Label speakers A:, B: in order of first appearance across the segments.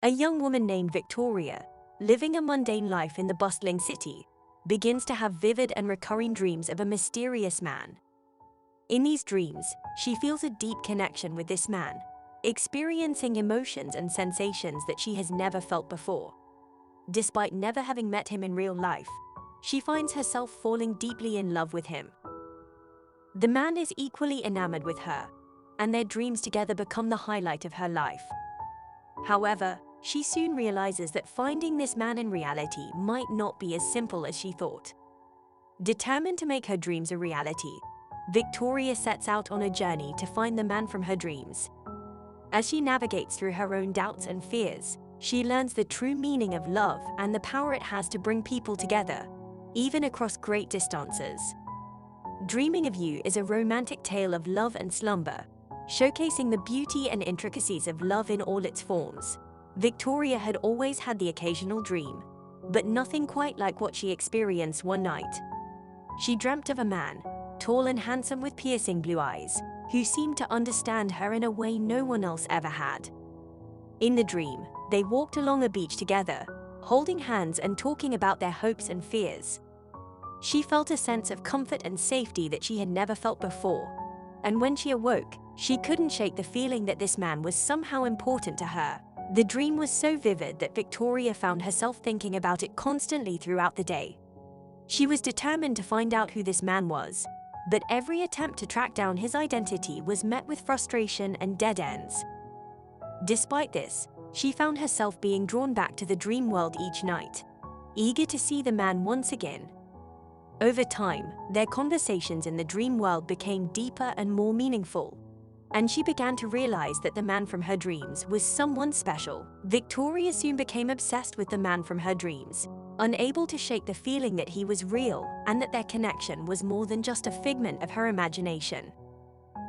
A: A young woman named Victoria, living a mundane life in the bustling city, begins to have vivid and recurring dreams of a mysterious man. In these dreams, she feels a deep connection with this man, experiencing emotions and sensations that she has never felt before. Despite never having met him in real life, she finds herself falling deeply in love with him. The man is equally enamored with her, and their dreams together become the highlight of her life. However, she soon realizes that finding this man in reality might not be as simple as she thought. Determined to make her dreams a reality, Victoria sets out on a journey to find the man from her dreams. As she navigates through her own doubts and fears, she learns the true meaning of love and the power it has to bring people together, even across great distances. Dreaming of You is a romantic tale of love and slumber, showcasing the beauty and intricacies of love in all its forms. Victoria had always had the occasional dream, but nothing quite like what she experienced one night. She dreamt of a man, tall and handsome with piercing blue eyes, who seemed to understand her in a way no one else ever had. In the dream, they walked along a beach together, holding hands and talking about their hopes and fears. She felt a sense of comfort and safety that she had never felt before, and when she awoke, she couldn't shake the feeling that this man was somehow important to her. The dream was so vivid that Victoria found herself thinking about it constantly throughout the day. She was determined to find out who this man was, but every attempt to track down his identity was met with frustration and dead ends. Despite this, she found herself being drawn back to the dream world each night, eager to see the man once again. Over time, their conversations in the dream world became deeper and more meaningful, and she began to realize that the man from her dreams was someone special. Victoria soon became obsessed with the man from her dreams, unable to shake the feeling that he was real and that their connection was more than just a figment of her imagination.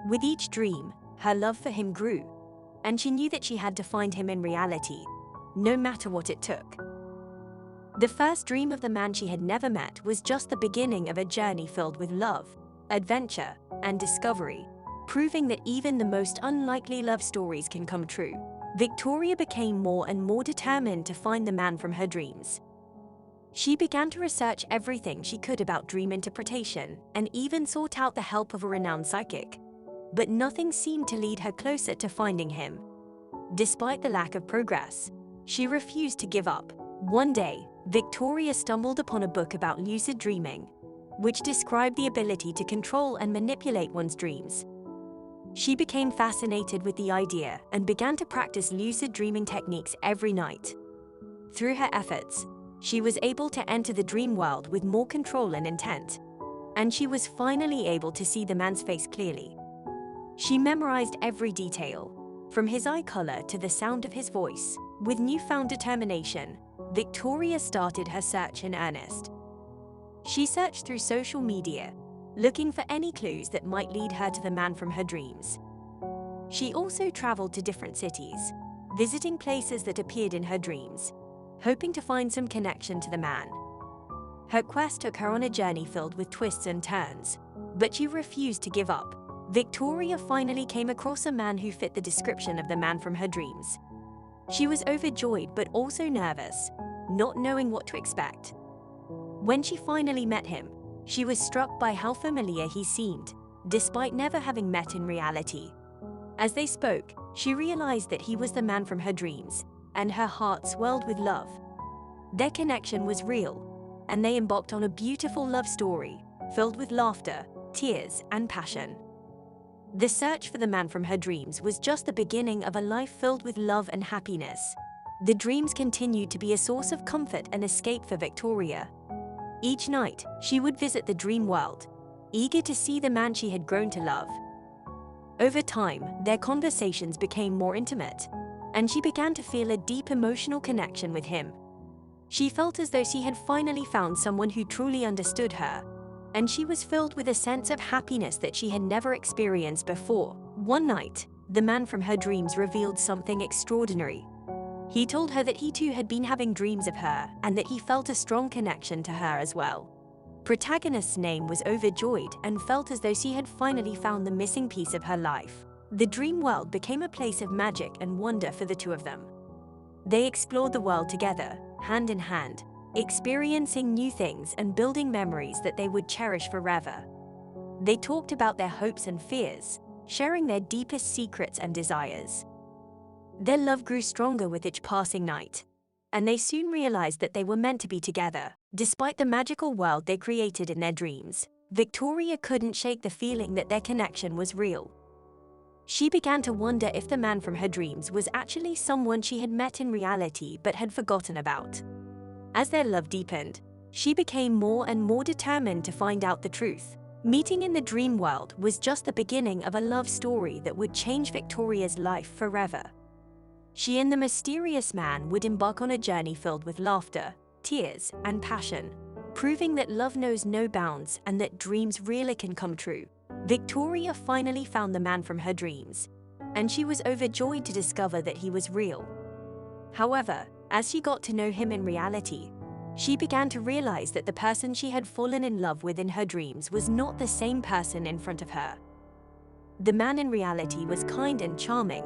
A: With each dream, her love for him grew, and she knew that she had to find him in reality, no matter what it took. The first dream of the man she had never met was just the beginning of a journey filled with love, adventure, and discovery, proving that even the most unlikely love stories can come true. Victoria became more and more determined to find the man from her dreams. She began to research everything she could about dream interpretation and even sought out the help of a renowned psychic. But nothing seemed to lead her closer to finding him. Despite the lack of progress, she refused to give up. One day, Victoria stumbled upon a book about lucid dreaming, which described the ability to control and manipulate one's dreams. She became fascinated with the idea and began to practice lucid dreaming techniques every night. Through her efforts, she was able to enter the dream world with more control and intent, and she was finally able to see the man's face clearly. She memorized every detail, from his eye color to the sound of his voice. With newfound determination, Victoria started her search in earnest. She searched through social media, looking for any clues that might lead her to the man from her dreams. She also traveled to different cities, visiting places that appeared in her dreams, hoping to find some connection to the man. Her quest took her on a journey filled with twists and turns, but she refused to give up. Victoria finally came across a man who fit the description of the man from her dreams. She was overjoyed but also nervous, not knowing what to expect. When she finally met him, she was struck by how familiar he seemed, despite never having met in reality. As they spoke, she realized that he was the man from her dreams, and her heart swelled with love. Their connection was real, and they embarked on a beautiful love story, filled with laughter, tears, and passion. The search for the man from her dreams was just the beginning of a life filled with love and happiness. The dreams continued to be a source of comfort and escape for Victoria. Each night, she would visit the dream world, eager to see the man she had grown to love. Over time, their conversations became more intimate, and she began to feel a deep emotional connection with him. She felt as though she had finally found someone who truly understood her, and she was filled with a sense of happiness that she had never experienced before. One night, the man from her dreams revealed something extraordinary. He told her that he too had been having dreams of her and that he felt a strong connection to her as well. Protagonist's name was overjoyed and felt as though she had finally found the missing piece of her life. The dream world became a place of magic and wonder for the two of them. They explored the world together, hand in hand, experiencing new things and building memories that they would cherish forever. They talked about their hopes and fears, sharing their deepest secrets and desires. Their love grew stronger with each passing night, and they soon realized that they were meant to be together. Despite the magical world they created in their dreams, Victoria couldn't shake the feeling that their connection was real. She began to wonder if the man from her dreams was actually someone she had met in reality but had forgotten about. As their love deepened, she became more and more determined to find out the truth. Meeting in the dream world was just the beginning of a love story that would change Victoria's life forever. She and the mysterious man would embark on a journey filled with laughter, tears, and passion, proving that love knows no bounds and that dreams really can come true. Victoria finally found the man from her dreams, and she was overjoyed to discover that he was real. However, as she got to know him in reality, she began to realize that the person she had fallen in love with in her dreams was not the same person in front of her. The man in reality was kind and charming,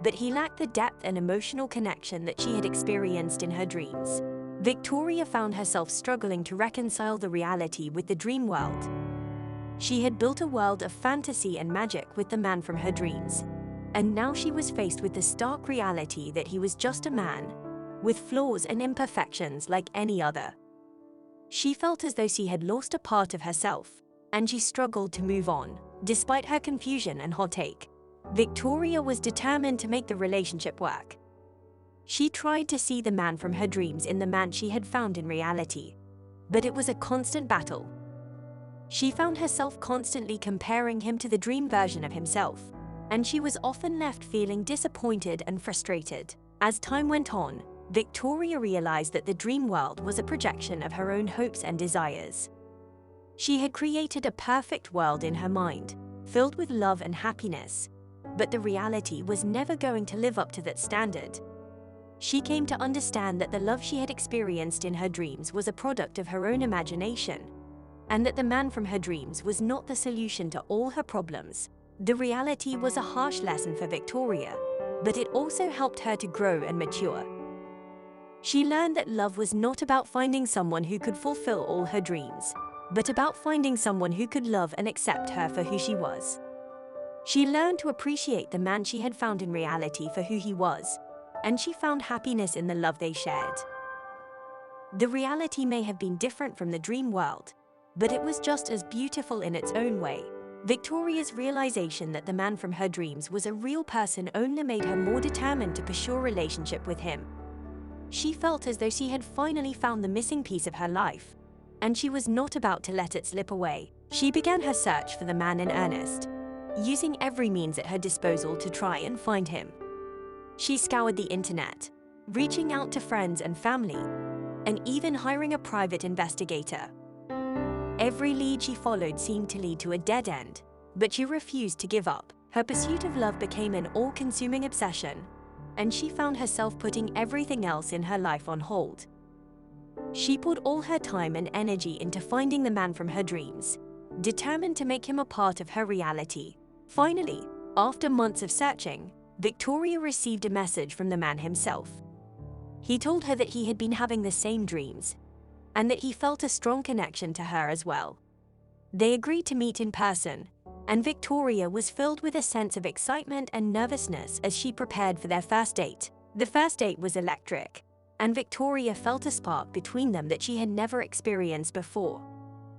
A: but he lacked the depth and emotional connection that she had experienced in her dreams. Victoria found herself struggling to reconcile the reality with the dream world. She had built a world of fantasy and magic with the man from her dreams, and now she was faced with the stark reality that he was just a man, with flaws and imperfections like any other. She felt as though she had lost a part of herself, and she struggled to move on. Despite her confusion and hot take, Victoria was determined to make the relationship work. She tried to see the man from her dreams in the man she had found in reality, but it was a constant battle. She found herself constantly comparing him to the dream version of himself, and she was often left feeling disappointed and frustrated. As time went on, Victoria realized that the dream world was a projection of her own hopes and desires. She had created a perfect world in her mind, filled with love and happiness, but the reality was never going to live up to that standard. She came to understand that the love she had experienced in her dreams was a product of her own imagination, and that the man from her dreams was not the solution to all her problems. The reality was a harsh lesson for Victoria, but it also helped her to grow and mature. She learned that love was not about finding someone who could fulfill all her dreams, but about finding someone who could love and accept her for who she was. She learned to appreciate the man she had found in reality for who he was, and she found happiness in the love they shared. The reality may have been different from the dream world, but it was just as beautiful in its own way. Victoria's realization that the man from her dreams was a real person only made her more determined to pursue a relationship with him. She felt as though she had finally found the missing piece of her life, and she was not about to let it slip away. She began her search for the man in earnest, using every means at her disposal to try and find him. She scoured the internet, reaching out to friends and family, and even hiring a private investigator. Every lead she followed seemed to lead to a dead end, but she refused to give up. Her pursuit of love became an all-consuming obsession, and she found herself putting everything else in her life on hold. She poured all her time and energy into finding the man from her dreams, determined to make him a part of her reality. Finally, after months of searching, Victoria received a message from the man himself. He told her that he had been having the same dreams, and that he felt a strong connection to her as well. They agreed to meet in person, and Victoria was filled with a sense of excitement and nervousness as she prepared for their first date. The first date was electric, and Victoria felt a spark between them that she had never experienced before.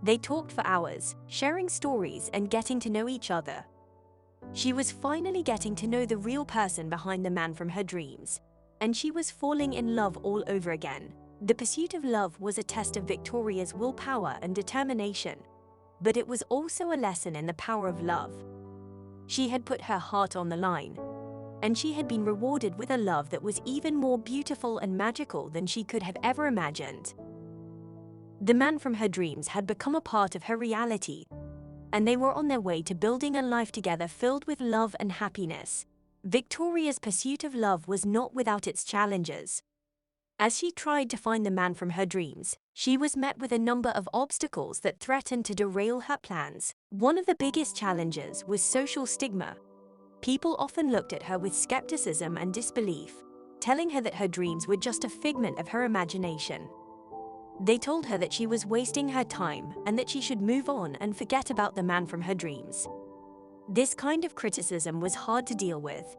A: They talked for hours, sharing stories and getting to know each other. She was finally getting to know the real person behind the man from her dreams, and she was falling in love all over again. The pursuit of love was a test of Victoria's willpower and determination, but it was also a lesson in the power of love. She had put her heart on the line, and she had been rewarded with a love that was even more beautiful and magical than she could have ever imagined. The man from her dreams had become a part of her reality, and they were on their way to building a life together filled with love and happiness. Victoria's pursuit of love was not without its challenges. As she tried to find the man from her dreams, she was met with a number of obstacles that threatened to derail her plans. One of the biggest challenges was social stigma. People often looked at her with skepticism and disbelief, telling her that her dreams were just a figment of her imagination. They told her that she was wasting her time and that she should move on and forget about the man from her dreams. This kind of criticism was hard to deal with,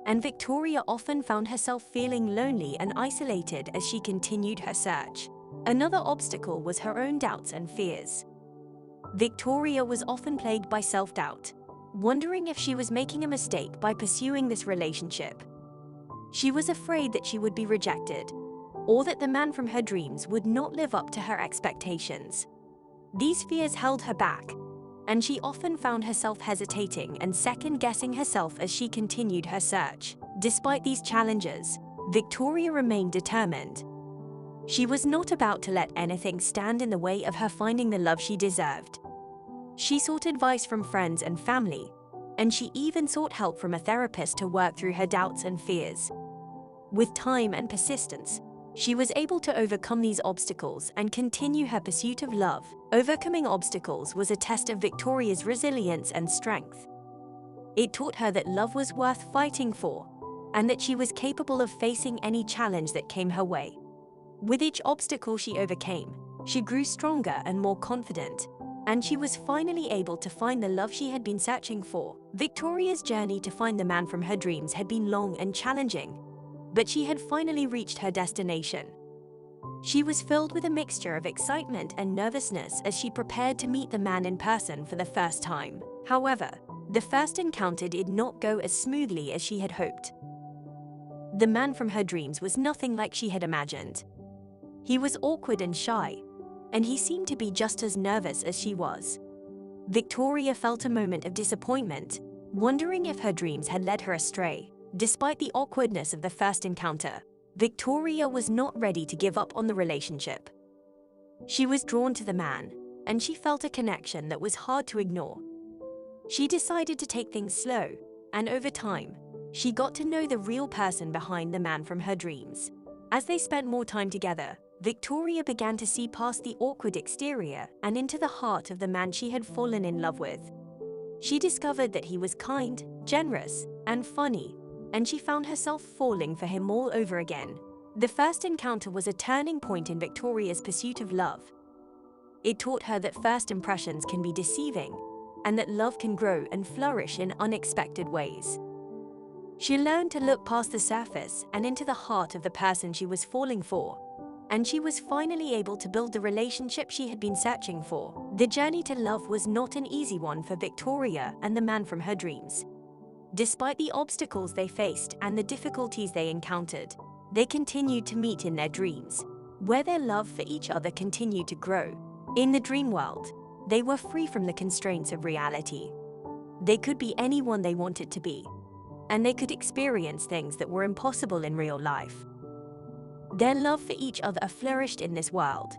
A: and Victoria often found herself feeling lonely and isolated as she continued her search. Another obstacle was her own doubts and fears. Victoria was often plagued by self-doubt, wondering if she was making a mistake by pursuing this relationship. She was afraid that she would be rejected, or that the man from her dreams would not live up to her expectations. These fears held her back, and she often found herself hesitating and second-guessing herself as she continued her search. Despite these challenges, Victoria remained determined. She was not about to let anything stand in the way of her finding the love she deserved. She sought advice from friends and family, and she even sought help from a therapist to work through her doubts and fears. With time and persistence, she was able to overcome these obstacles and continue her pursuit of love. Overcoming obstacles was a test of Victoria's resilience and strength. It taught her that love was worth fighting for, and that she was capable of facing any challenge that came her way. With each obstacle she overcame, she grew stronger and more confident, and she was finally able to find the love she had been searching for. Victoria's journey to find the man from her dreams had been long and challenging, but she had finally reached her destination. She was filled with a mixture of excitement and nervousness as she prepared to meet the man in person for the first time. However, the first encounter did not go as smoothly as she had hoped. The man from her dreams was nothing like she had imagined. He was awkward and shy, and he seemed to be just as nervous as she was. Victoria felt a moment of disappointment, wondering if her dreams had led her astray. Despite the awkwardness of the first encounter, Victoria was not ready to give up on the relationship. She was drawn to the man, and she felt a connection that was hard to ignore. She decided to take things slow, and over time, she got to know the real person behind the man from her dreams. As they spent more time together, Victoria began to see past the awkward exterior and into the heart of the man she had fallen in love with. She discovered that he was kind, generous, and funny, and she found herself falling for him all over again. The first encounter was a turning point in Victoria's pursuit of love. It taught her that first impressions can be deceiving, and that love can grow and flourish in unexpected ways. She learned to look past the surface and into the heart of the person she was falling for, and she was finally able to build the relationship she had been searching for. The journey to love was not an easy one for Victoria and the man from her dreams. Despite the obstacles they faced and the difficulties they encountered, they continued to meet in their dreams, where their love for each other continued to grow. In the dream world, they were free from the constraints of reality. They could be anyone they wanted to be, and they could experience things that were impossible in real life. Their love for each other flourished in this world,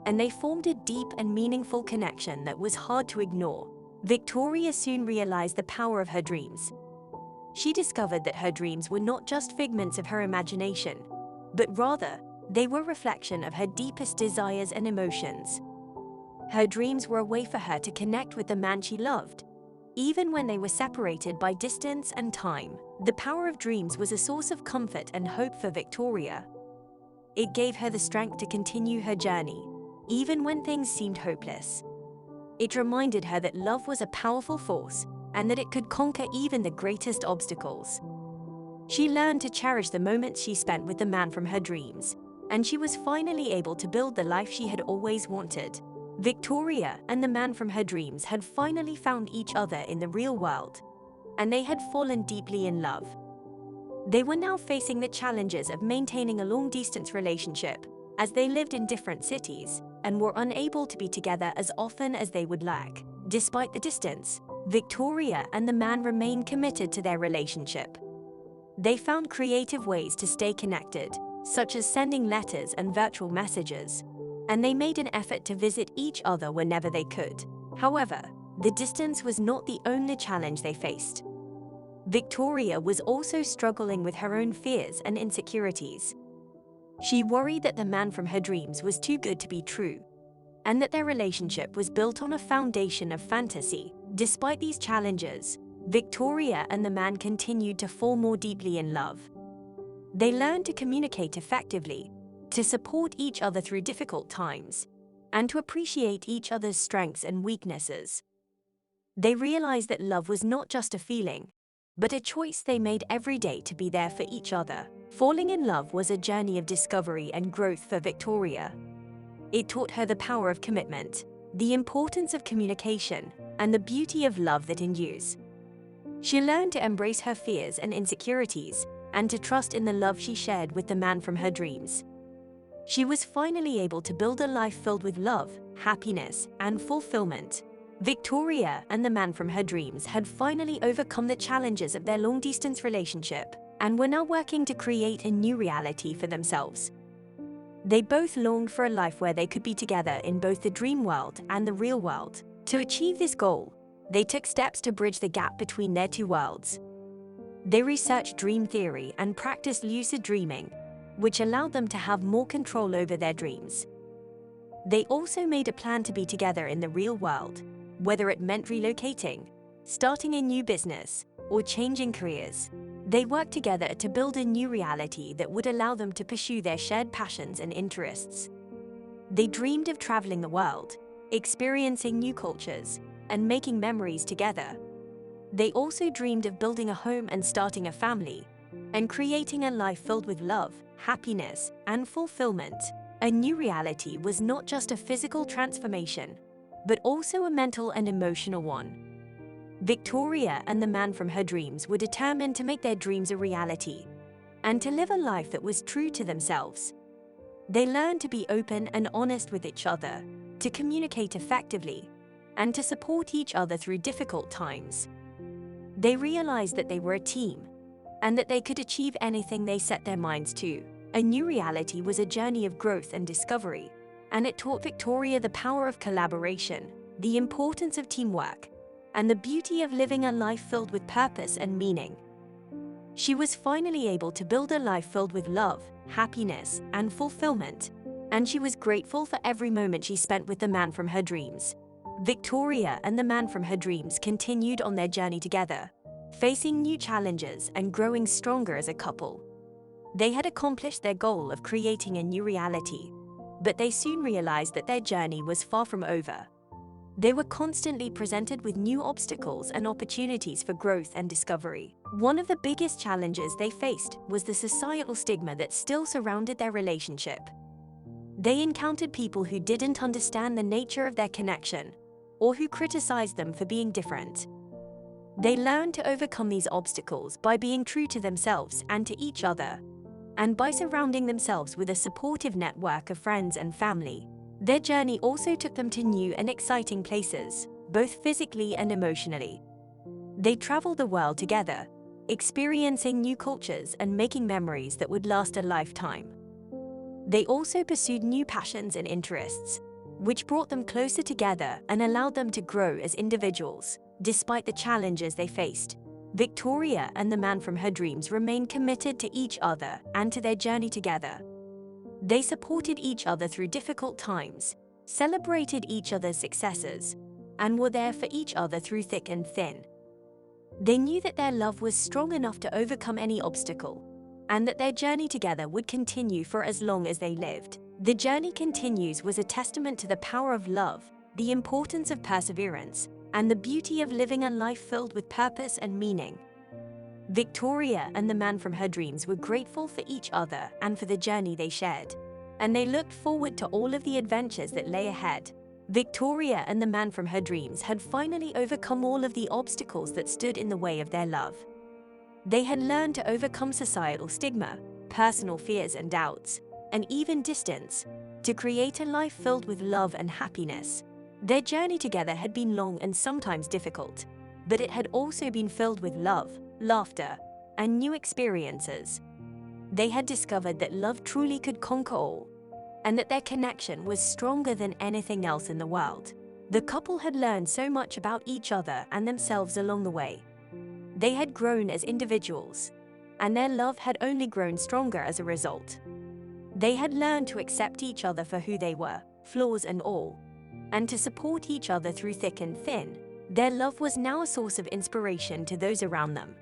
A: and they formed a deep and meaningful connection that was hard to ignore. Victoria soon realized the power of her dreams. She discovered that her dreams were not just figments of her imagination, but rather, they were a reflection of her deepest desires and emotions. Her dreams were a way for her to connect with the man she loved, even when they were separated by distance and time. The power of dreams was a source of comfort and hope for Victoria. It gave her the strength to continue her journey, even when things seemed hopeless. It reminded her that love was a powerful force, and that it could conquer even the greatest obstacles. She learned to cherish the moments she spent with the man from her dreams, and she was finally able to build the life she had always wanted. Victoria and the man from her dreams had finally found each other in the real world, and they had fallen deeply in love. They were now facing the challenges of maintaining a long-distance relationship, as they lived in different cities and were unable to be together as often as they would like. Despite the distance, Victoria and the man remained committed to their relationship. They found creative ways to stay connected, such as sending letters and virtual messages, and they made an effort to visit each other whenever they could. However, the distance was not the only challenge they faced. Victoria was also struggling with her own fears and insecurities. She worried that the man from her dreams was too good to be true, and that their relationship was built on a foundation of fantasy. Despite these challenges, Victoria and the man continued to fall more deeply in love. They learned to communicate effectively, to support each other through difficult times, and to appreciate each other's strengths and weaknesses. They realized that love was not just a feeling, but a choice they made every day to be there for each other. Falling in love was a journey of discovery and growth for Victoria. It taught her the power of commitment, the importance of communication, and the beauty of love that endures. She learned to embrace her fears and insecurities, and to trust in the love she shared with the man from her dreams. She was finally able to build a life filled with love, happiness, and fulfillment. Victoria and the man from her dreams had finally overcome the challenges of their long-distance relationship and were now working to create a new reality for themselves. They both longed for a life where they could be together in both the dream world and the real world. To achieve this goal, they took steps to bridge the gap between their two worlds. They researched dream theory and practiced lucid dreaming, which allowed them to have more control over their dreams. They also made a plan to be together in the real world, whether it meant relocating, starting a new business, or changing careers. They worked together to build a new reality that would allow them to pursue their shared passions and interests. They dreamed of traveling the world, experiencing new cultures, and making memories together. They also dreamed of building a home and starting a family, and creating a life filled with love, happiness, and fulfillment. A new reality was not just a physical transformation, but also a mental and emotional one. Victoria and the man from her dreams were determined to make their dreams a reality, and to live a life that was true to themselves. They learned to be open and honest with each other, to communicate effectively, and to support each other through difficult times. They realized that they were a team, and that they could achieve anything they set their minds to. A new reality was a journey of growth and discovery, and it taught Victoria the power of collaboration, the importance of teamwork, and the beauty of living a life filled with purpose and meaning. She was finally able to build a life filled with love, happiness, and fulfillment, and she was grateful for every moment she spent with the man from her dreams. Victoria and the man from her dreams continued on their journey together, facing new challenges and growing stronger as a couple. They had accomplished their goal of creating a new reality, but they soon realized that their journey was far from over. They were constantly presented with new obstacles and opportunities for growth and discovery. One of the biggest challenges they faced was the societal stigma that still surrounded their relationship. They encountered people who didn't understand the nature of their connection, or who criticized them for being different. They learned to overcome these obstacles by being true to themselves and to each other, and by surrounding themselves with a supportive network of friends and family. Their journey also took them to new and exciting places, both physically and emotionally. They traveled the world together, experiencing new cultures and making memories that would last a lifetime. They also pursued new passions and interests, which brought them closer together and allowed them to grow as individuals. Despite the challenges they faced, Victoria and the man from her dreams remained committed to each other and to their journey together. They supported each other through difficult times, celebrated each other's successes, and were there for each other through thick and thin. They knew that their love was strong enough to overcome any obstacle, and that their journey together would continue for as long as they lived. The Journey Continues was a testament to the power of love, the importance of perseverance, and the beauty of living a life filled with purpose and meaning. Victoria and the man from her dreams were grateful for each other and for the journey they shared, and they looked forward to all of the adventures that lay ahead. Victoria and the man from her dreams had finally overcome all of the obstacles that stood in the way of their love. They had learned to overcome societal stigma, personal fears and doubts, and even distance, to create a life filled with love and happiness. Their journey together had been long and sometimes difficult, but it had also been filled with love, laughter, and new experiences. They had discovered that love truly could conquer all, and that their connection was stronger than anything else in the world. The couple had learned so much about each other and themselves along the way. They had grown as individuals, and their love had only grown stronger as a result. They had learned to accept each other for who they were, flaws and all, and to support each other through thick and thin. Their love was now a source of inspiration to those around them.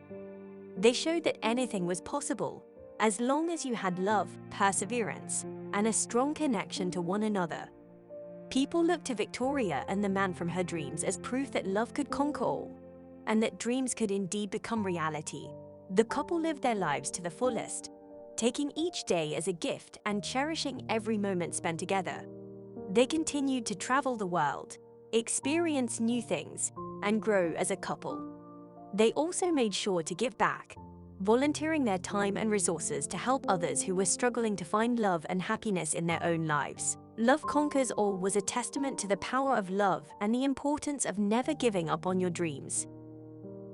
A: They showed that anything was possible, as long as you had love, perseverance, and a strong connection to one another. People looked to Victoria and the man from her dreams as proof that love could conquer all, and that dreams could indeed become reality. The couple lived their lives to the fullest, taking each day as a gift and cherishing every moment spent together. They continued to travel the world, experience new things, and grow as a couple. They also made sure to give back, volunteering their time and resources to help others who were struggling to find love and happiness in their own lives. Love Conquers All was a testament to the power of love and the importance of never giving up on your dreams.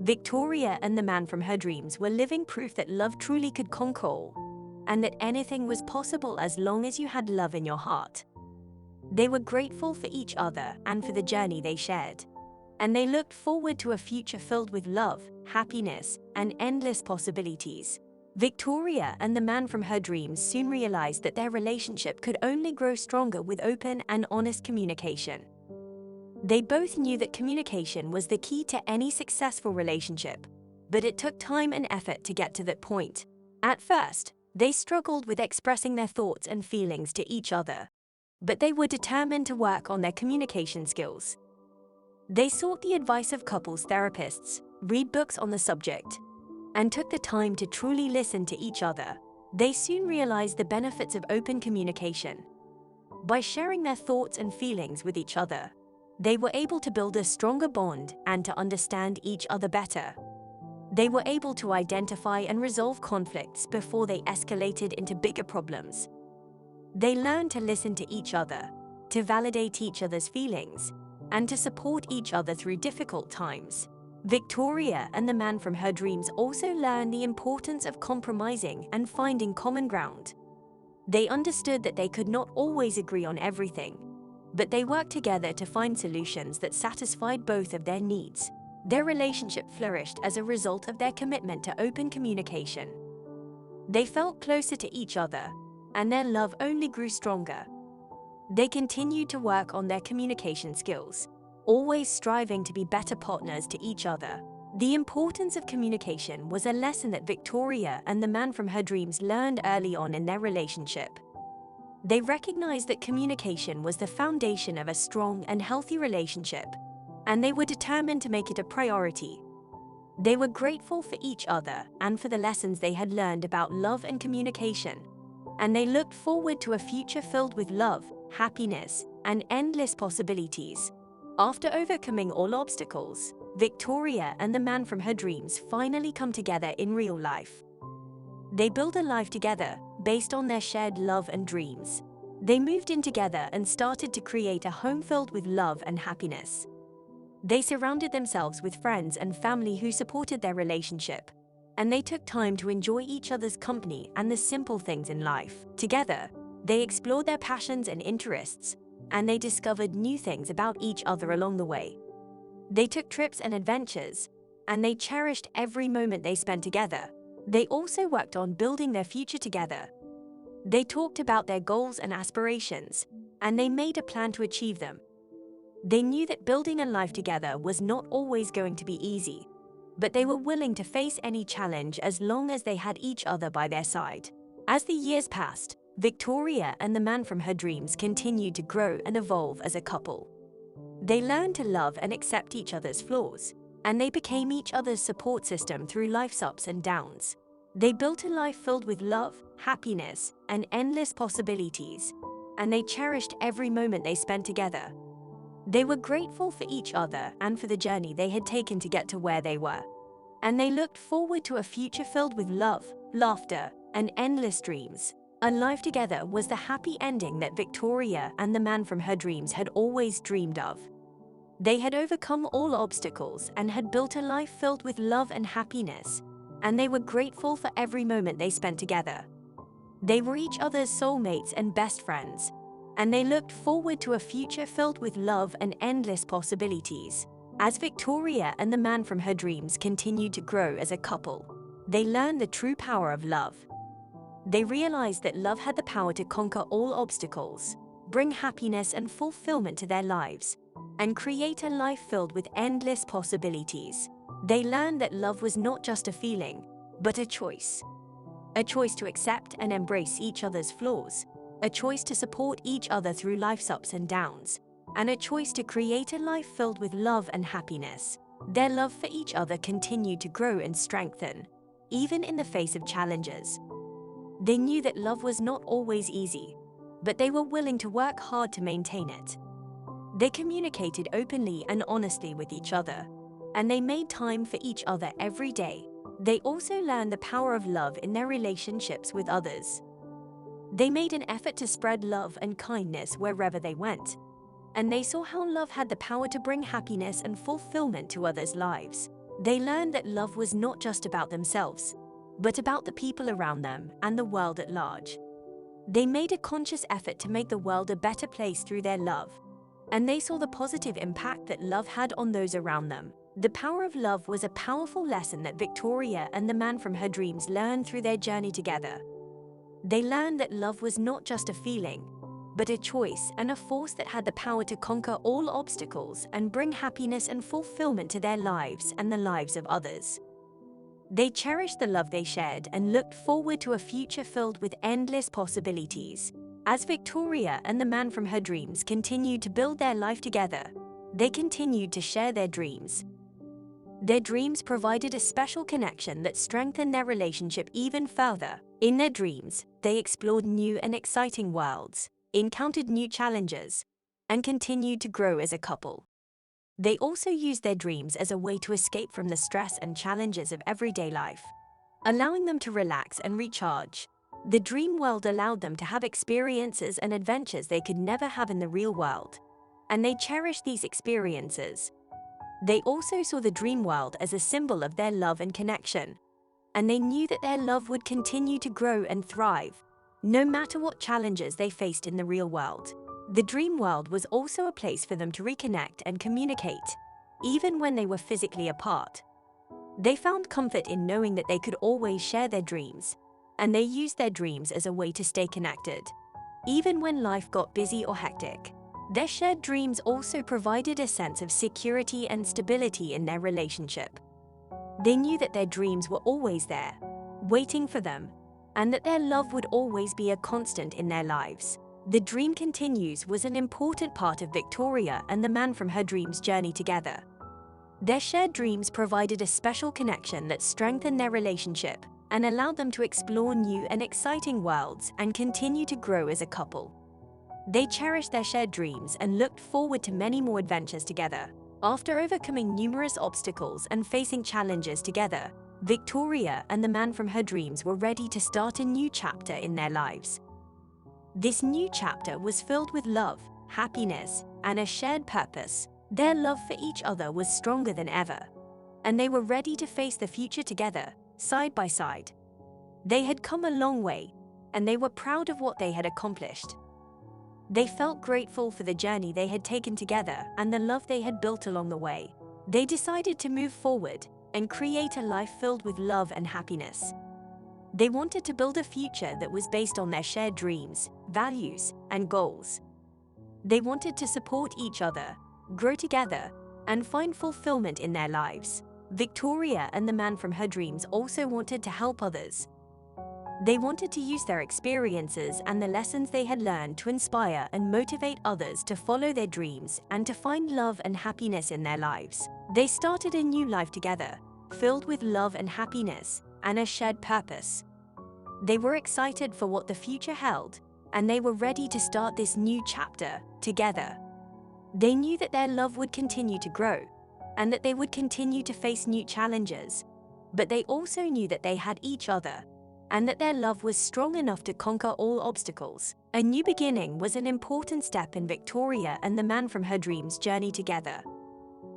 A: Victoria and the man from her dreams were living proof that love truly could conquer all, and that anything was possible as long as you had love in your heart. They were grateful for each other and for the journey they shared, and they looked forward to a future filled with love, happiness, and endless possibilities. Victoria and the man from her dreams soon realized that their relationship could only grow stronger with open and honest communication. They both knew that communication was the key to any successful relationship, but it took time and effort to get to that point. At first, they struggled with expressing their thoughts and feelings to each other, but they were determined to work on their communication skills. They sought the advice of couples therapists, read books on the subject, and took the time to truly listen to each other. They soon realized the benefits of open communication. By sharing their thoughts and feelings with each other, they were able to build a stronger bond and to understand each other better. They were able to identify and resolve conflicts before they escalated into bigger problems. They learned to listen to each other, to validate each other's feelings, and to support each other through difficult times. Victoria and the man from her dreams also learned the importance of compromising and finding common ground. They understood that they could not always agree on everything, but they worked together to find solutions that satisfied both of their needs. Their relationship flourished as a result of their commitment to open communication. They felt closer to each other, and their love only grew stronger. They continued to work on their communication skills, always striving to be better partners to each other. The importance of communication was a lesson that Victoria and the man from her dreams learned early on in their relationship. They recognized that communication was the foundation of a strong and healthy relationship, and they were determined to make it a priority. They were grateful for each other and for the lessons they had learned about love and communication, and they looked forward to a future filled with love, happiness, and endless possibilities. After overcoming all obstacles, Victoria and the man from her dreams finally come together in real life. They build a life together based on their shared love and dreams. They moved in together and started to create a home filled with love and happiness. They surrounded themselves with friends and family who supported their relationship, and they took time to enjoy each other's company and the simple things in life. Together, they explored their passions and interests, and they discovered new things about each other along the way. They took trips and adventures, and they cherished every moment they spent together. They also worked on building their future together. They talked about their goals and aspirations, and they made a plan to achieve them. They knew that building a life together was not always going to be easy, but they were willing to face any challenge as long as they had each other by their side. As the years passed, Victoria and the man from her dreams continued to grow and evolve as a couple. They learned to love and accept each other's flaws, and they became each other's support system through life's ups and downs. They built a life filled with love, happiness, and endless possibilities, and they cherished every moment they spent together. They were grateful for each other and for the journey they had taken to get to where they were, and they looked forward to a future filled with love, laughter, and endless dreams. A life together was the happy ending that Victoria and the man from her dreams had always dreamed of. They had overcome all obstacles and had built a life filled with love and happiness, and they were grateful for every moment they spent together. They were each other's soulmates and best friends, and they looked forward to a future filled with love and endless possibilities. As Victoria and the man from her dreams continued to grow as a couple, they learned the true power of love. They realized that love had the power to conquer all obstacles, bring happiness and fulfillment to their lives, and create a life filled with endless possibilities. They learned that love was not just a feeling, but a choice. a choice to accept and embrace each other's flaws, a choice to support each other through life's ups and downs, and a choice to create a life filled with love and happiness. Their love for each other continued to grow and strengthen, even in the face of challenges. They knew that love was not always easy, but they were willing to work hard to maintain it. They communicated openly and honestly with each other, and they made time for each other every day. They also learned the power of love in their relationships with others. They made an effort to spread love and kindness wherever they went, and they saw how love had the power to bring happiness and fulfillment to others' lives. They learned that love was not just about themselves, but about the people around them and the world at large. They made a conscious effort to make the world a better place through their love, and they saw the positive impact that love had on those around them. The power of love was a powerful lesson that Victoria and the man from her dreams learned through their journey together. They learned that love was not just a feeling, but a choice and a force that had the power to conquer all obstacles and bring happiness and fulfillment to their lives and the lives of others. They cherished the love they shared and looked forward to a future filled with endless possibilities. As Victoria and the man from her dreams continued to build their life together, they continued to share their dreams. Their dreams provided a special connection that strengthened their relationship even further. In their dreams, they explored new and exciting worlds, encountered new challenges, and continued to grow as a couple. They also used their dreams as a way to escape from the stress and challenges of everyday life, allowing them to relax and recharge. The dream world allowed them to have experiences and adventures they could never have in the real world, and they cherished these experiences. They also saw the dream world as a symbol of their love and connection, and they knew that their love would continue to grow and thrive, no matter what challenges they faced in the real world. The dream world was also a place for them to reconnect and communicate, even when they were physically apart. They found comfort in knowing that they could always share their dreams, and they used their dreams as a way to stay connected, even when life got busy or hectic. Their shared dreams also provided a sense of security and stability in their relationship. They knew that their dreams were always there, waiting for them, and that their love would always be a constant in their lives. The Dream Continues was an important part of Victoria and the man from her dreams' journey together. Their shared dreams provided a special connection that strengthened their relationship and allowed them to explore new and exciting worlds and continue to grow as a couple. They cherished their shared dreams and looked forward to many more adventures together. After overcoming numerous obstacles and facing challenges together, Victoria and the man from her dreams were ready to start a new chapter in their lives. This new chapter was filled with love, happiness, and a shared purpose. Their love for each other was stronger than ever, and they were ready to face the future together, side by side. They had come a long way, and they were proud of what they had accomplished. They felt grateful for the journey they had taken together and the love they had built along the way. They decided to move forward and create a life filled with love and happiness. They wanted to build a future that was based on their shared dreams, values, and goals. They wanted to support each other, grow together, and find fulfillment in their lives. Victoria and the man from her dreams also wanted to help others. They wanted to use their experiences and the lessons they had learned to inspire and motivate others to follow their dreams and to find love and happiness in their lives. They started a new life together, filled with love and happiness, and a shared purpose. They were excited for what the future held, and they were ready to start this new chapter together. They knew that their love would continue to grow, and that they would continue to face new challenges, but they also knew that they had each other, and that their love was strong enough to conquer all obstacles. A new beginning was an important step in Victoria and the man from her dreams' journey together.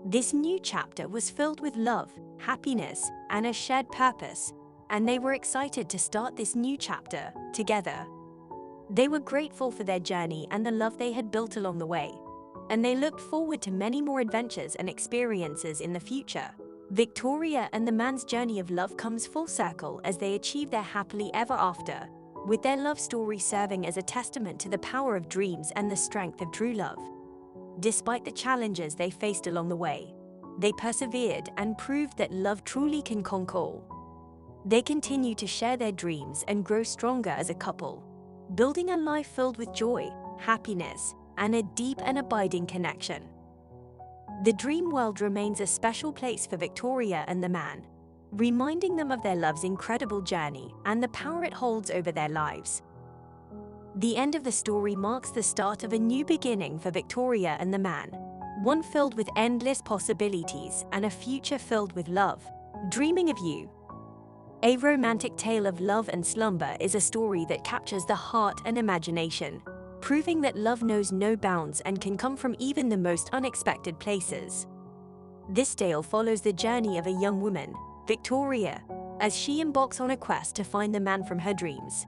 A: This new chapter was filled with love, happiness, and a shared purpose, and they were excited to start this new chapter together. They were grateful for their journey and the love they had built along the way, and they looked forward to many more adventures and experiences in the future. Victoria and the man's journey of love comes full circle as they achieve their happily ever after, with their love story serving as a testament to the power of dreams and the strength of true love. Despite the challenges they faced along the way, they persevered and proved that love truly can conquer all. They continue to share their dreams and grow stronger as a couple, building a life filled with joy, happiness, and a deep and abiding connection. The dream world remains a special place for Victoria and the man, reminding them of their love's incredible journey and the power it holds over their lives. The end of the story marks the start of a new beginning for Victoria and the man, one filled with endless possibilities and a future filled with love. Dreaming of You. A romantic tale of love and slumber is a story that captures the heart and imagination, proving that love knows no bounds and can come from even the most unexpected places. This tale follows the journey of a young woman, Victoria, as she embarks on a quest to find the man from her dreams.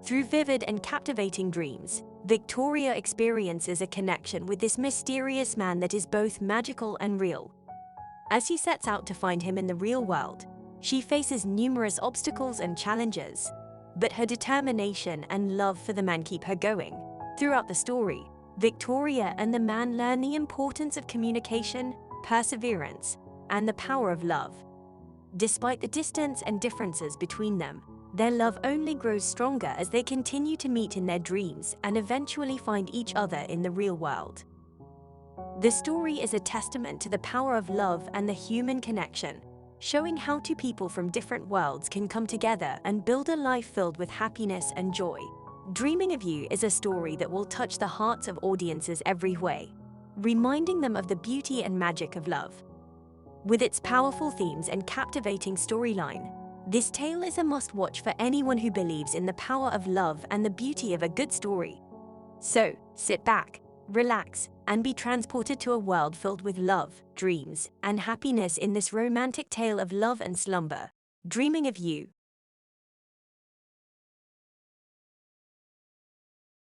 A: Through vivid and captivating dreams, Victoria experiences a connection with this mysterious man that is both magical and real. As she sets out to find him in the real world, she faces numerous obstacles and challenges, but her determination and love for the man keep her going. Throughout the story, Victoria and the man learn the importance of communication, perseverance, and the power of love. Despite the distance and differences between them, their love only grows stronger as they continue to meet in their dreams and eventually find each other in the real world. The story is a testament to the power of love and the human connection, showing how two people from different worlds can come together and build a life filled with happiness and joy. Dreaming of You is a story that will touch the hearts of audiences every way, reminding them of the beauty and magic of love. With its powerful themes and captivating storyline, this tale is a must-watch for anyone who believes in the power of love and the beauty of a good story. So, sit back, relax, and be transported to a world filled with love, dreams, and happiness in this romantic tale of love and slumber. Dreaming of You.